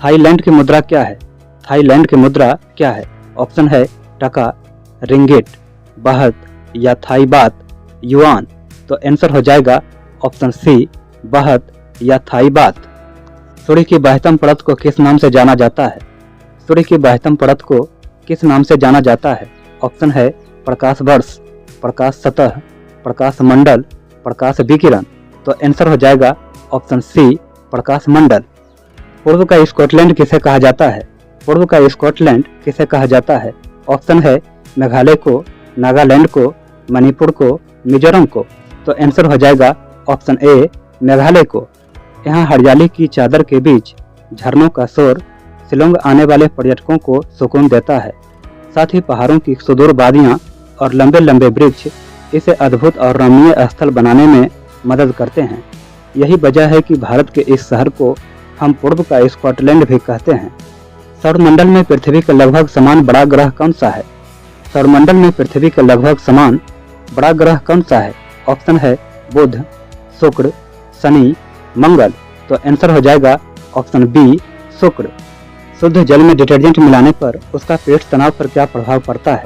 Thailand की मुद्रा क्या है? थाईलैंड की मुद्रा क्या है? ऑप्शन है टका, रिंगिट, बाहत या थाई बात, युआन। तो आंसर हो जाएगा ऑप्शन सी, बाहत या थाई बात। सूर्य की बाह्यतम परत को किस नाम से जाना जाता है? सूर्य की बाह्यतम परत को किस नाम से जाना जाता है? ऑप्शन है प्रकाश वर्ष, प्रकाश सतह, प्रकाश मंडल, प्रकाश विकिरण। तो आंसर हो जाएगा ऑप्शन सी, प्रकाश मंडल। पूर्व का स्कॉटलैंड किसे कहा जाता है? पूर्व का स्कॉटलैंड किसे कहा जाता है? ऑप्शन है मेघालय को, नागालैंड को, मणिपुर को, मिजोरम को। तो आंसर हो जाएगा ऑप्शन ए, मेघालय को। यहाँ हरियाली की चादर के बीच झरनों का शोर शिलोंग आने वाले पर्यटकों को सुकून देता है। साथ ही पहाड़ों की सुदूर वादियाँ और लंबे लंबे वृक्ष इसे अद्भुत और रमणीय स्थल बनाने में मदद करते हैं। यही वजह है कि भारत के इस शहर को हम पूर्व का स्कॉटलैंड भी कहते हैं। सौरमंडल में पृथ्वी के लगभग समान बड़ा ग्रह कौन सा है? सौरमंडल में पृथ्वी के लगभग समान बड़ा ग्रह कौन सा है? ऑप्शन है बुध, शुक्र, शनि, मंगल। तो आंसर हो जाएगा ऑप्शन बी, शुक्र। शुद्ध जल में डिटर्जेंट मिलाने पर उसका पृष्ठ तनाव पर क्या प्रभाव पड़ता है?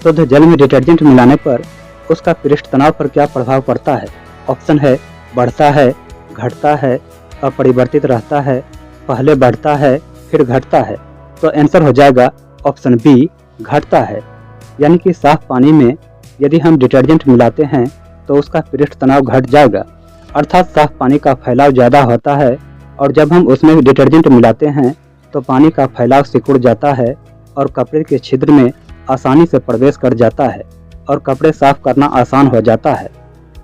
शुद्ध जल में डिटर्जेंट मिलाने पर उसका पृष्ठ तनाव पर क्या प्रभाव पड़ता है? ऑप्शन है बढ़ता है, घटता है, अपरिवर्तित रहता है, पहले बढ़ता है फिर घटता है। तो आंसर हो जाएगा ऑप्शन बी, घटता है। यानी कि साफ पानी में यदि हम डिटर्जेंट मिलाते हैं तो उसका पृष्ठ तनाव घट जाएगा, अर्थात साफ पानी का फैलाव ज़्यादा होता है। और जब हम उसमें डिटर्जेंट मिलाते हैं तो पानी का फैलाव सिकुड़ जाता है और कपड़े के छिद्र में आसानी से प्रवेश कर जाता है और कपड़े साफ करना आसान हो जाता है।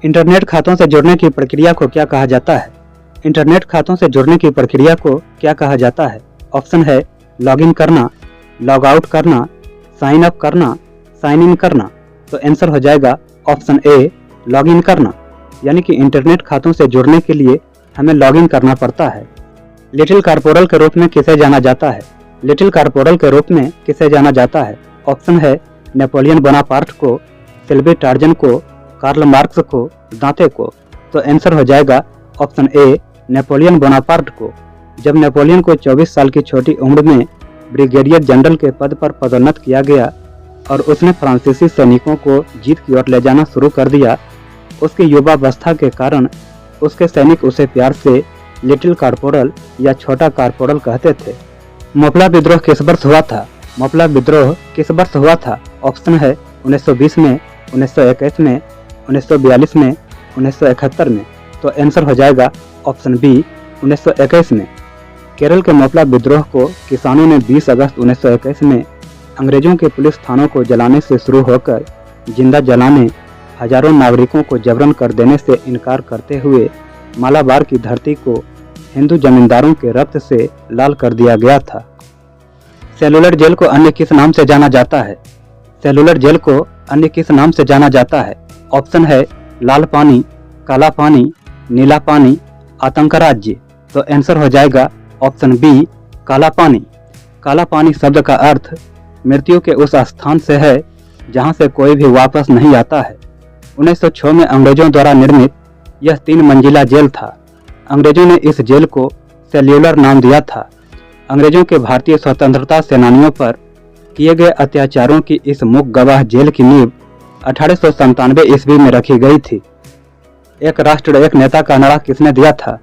इंटरनेट खातों से जुड़ने की प्रक्रिया को क्या कहा जाता है? इंटरनेट खातों से जुड़ने की प्रक्रिया को क्या कहा जाता है? ऑप्शन है लॉगिन करना, लॉग आउट करना, साइन अप करना, साइन इन करना। तो आंसर हो जाएगा ऑप्शन ए, लॉगिन करना। यानी कि इंटरनेट खातों से जुड़ने के लिए हमें लॉगिन करना पड़ता है। लिटिल कॉर्पोरल के रूप में किसे जाना जाता है? लिटिल कॉर्पोरल के रूप में किसे जाना जाता है? ऑप्शन है नेपोलियन बोनापार्ट को, सिल्वी टार्जन को, कार्ल मार्क्स को, दांते को। तो आंसर हो जाएगा ऑप्शन ए, नेपोलियन बोनापार्ट को। जब नेपोलियन को 24 साल की छोटी उम्र में ब्रिगेडियर जनरल के पद पर पदोन्नत किया गया और उसने फ्रांसीसी सैनिकों को जीत की ओर ले जाना शुरू कर दिया, उसकी युवावस्था के कारण उसके सैनिक उसे प्यार से लिटिल कॉर्पोरल या छोटा कॉर्पोरल कहते थे। मोपला विद्रोह किस वर्ष हुआ था? मोपला विद्रोह किस वर्ष हुआ था? ऑप्शन है 1920 में, 1921 में, 1942 में, 1971 में। तो आंसर हो जाएगा ऑप्शन बी, 1921 में। केरल के मोपला विद्रोह को किसानों ने 20 अगस्त 1921 में अंग्रेजों के पुलिस थानों को जलाने से शुरू होकर जिंदा जलाने, हजारों नागरिकों को जबरन कर देने से इनकार करते हुए मालाबार की धरती को हिंदू जमींदारों के रक्त से लाल कर दिया गया था। सेलुलर जेल को अन्य किस नाम से जाना जाता है? सेलुलर जेल को अन्य किस नाम से जाना जाता है? ऑप्शन है लाल पानी, काला पानी, नीला पानी, आतंक राज्य। तो आंसर हो जाएगा ऑप्शन बी, काला पानी। काला पानी शब्द का अर्थ मृत्यु के उस स्थान से है जहां से कोई भी वापस नहीं आता है। 1906 में अंग्रेजों द्वारा निर्मित यह 3 मंजिला जेल था। अंग्रेजों ने इस जेल को सेल्यूलर नाम दिया था। अंग्रेजों के भारतीय स्वतंत्रता सेनानियों पर किए गए अत्याचारों की इस मूक गवाह जेल की नींव 1897 ईस्वी में रखी गई थी। एक राष्ट्र एक नेता का नारा किसने दिया था?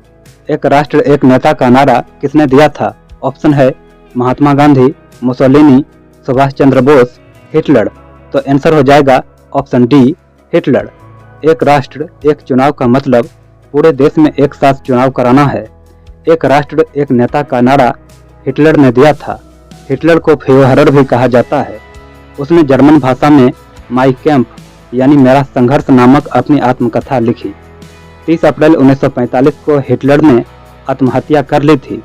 एक राष्ट्र एक नेता का नारा किसने दिया था? ऑप्शन है महात्मा गांधी, मुसोलिनी, सुभाष चंद्र बोस, हिटलर। तो आंसर हो जाएगा ऑप्शन डी, हिटलर। एक राष्ट्र एक चुनाव का मतलब पूरे देश में एक साथ चुनाव कराना है। एक राष्ट्र एक नेता का नारा हिटलर ने दिया था। हिटलर को फ्यूहरर भी कहा जाता है। उसने जर्मन भाषा में माई कैंप यानी मेरा संघर्ष नामक अपनी आत्मकथा लिखी। 30 अप्रैल 1945 को हिटलर ने आत्महत्या कर ली थी।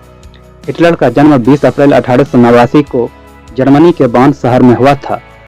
हिटलर का जन्म 20 अप्रैल 1889 को जर्मनी के बॉन शहर में हुआ था।